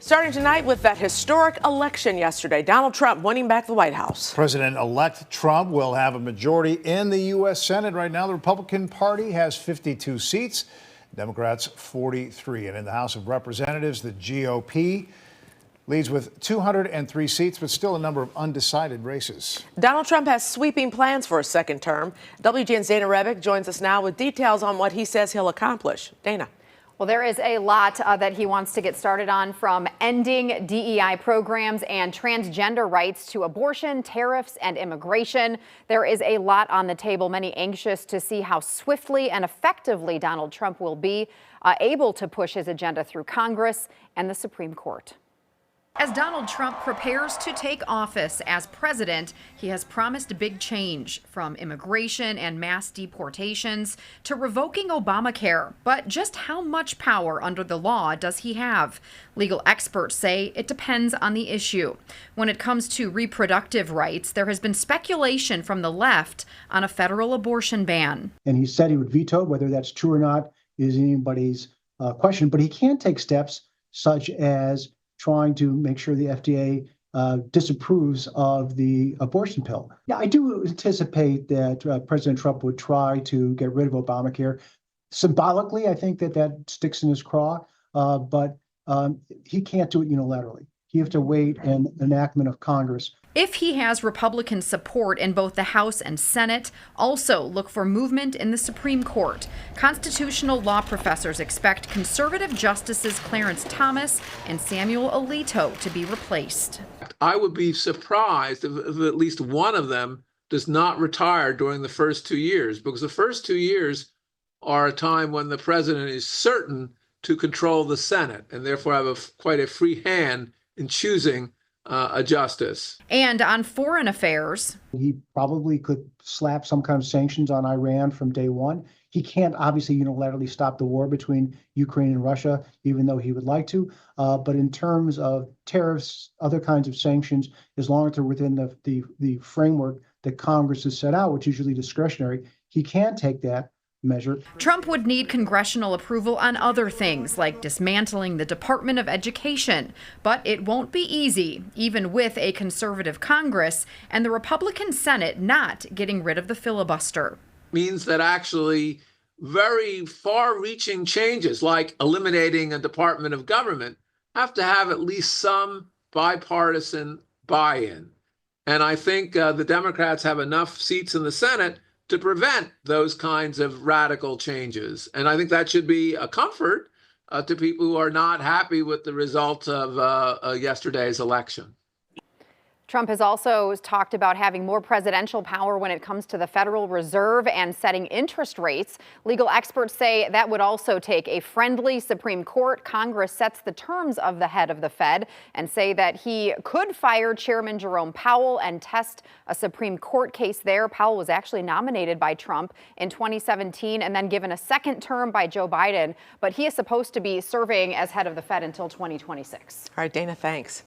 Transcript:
Starting tonight with that historic election yesterday, Donald Trump winning back the White House. President-elect Trump will have a majority in the U.S. Senate. Right now, the Republican Party has 52 seats, Democrats 43. And in the House of Representatives, the GOP leads with 203 seats, but still a number of undecided races. Donald Trump has sweeping plans for a second term. WGN's Dana Rebick joins us now with details on what he says he'll accomplish. Dana. Well, there is a lot that he wants to get started on, from ending DEI programs and transgender rights to abortion, tariffs, and immigration. There is a lot on the table. Many anxious to see how swiftly and effectively Donald Trump will be able to push his agenda through Congress and the Supreme Court. As Donald Trump prepares to take office as president, he has promised big change, from immigration and mass deportations to revoking Obamacare. But just how much power under the law does he have? Legal experts say it depends on the issue. When it comes to reproductive rights, there has been speculation from the left on a federal abortion ban. And he said he would veto. Whether that's true or not is anybody's question. But he can take steps such as trying to make sure the FDA disapproves of the abortion pill. Yeah, I do anticipate that President Trump would try to get rid of Obamacare. Symbolically, I think that sticks in his craw, but he can't do it unilaterally. He has to wait an enactment of Congress. If he has Republican support in both the House and Senate, also look for movement in the Supreme Court. Constitutional law professors expect conservative justices Clarence Thomas and Samuel Alito to be replaced. I would be surprised if at least one of them does not retire during the first 2 years, because the first 2 years are a time when the president is certain to control the Senate and therefore have quite a free hand in choosing a justice. And on foreign affairs, he probably could slap some kind of sanctions on Iran from day one. He can't obviously unilaterally stop the war between Ukraine and Russia, even though he would like to. But in terms of tariffs, other kinds of sanctions, as long as they're within the framework that Congress has set out, which is usually discretionary, he can take that measure. Trump would need congressional approval on other things, like dismantling the Department of Education. But it won't be easy, even with a conservative Congress and the Republican Senate not getting rid of the filibuster. Means that actually very far-reaching changes, like eliminating a Department of Government, have to have at least some bipartisan buy-in. And I think the Democrats have enough seats in the Senate to prevent those kinds of radical changes. And I think that should be a comfort to people who are not happy with the result of yesterday's election. Trump has also talked about having more presidential power when it comes to the Federal Reserve and setting interest rates. Legal experts say that would also take a friendly Supreme Court. Congress sets the terms of the head of the Fed and say that he could fire Chairman Jerome Powell and test a Supreme Court case there. Powell was actually nominated by Trump in 2017 and then given a second term by Joe Biden, but he is supposed to be serving as head of the Fed until 2026. All right, Dana, thanks.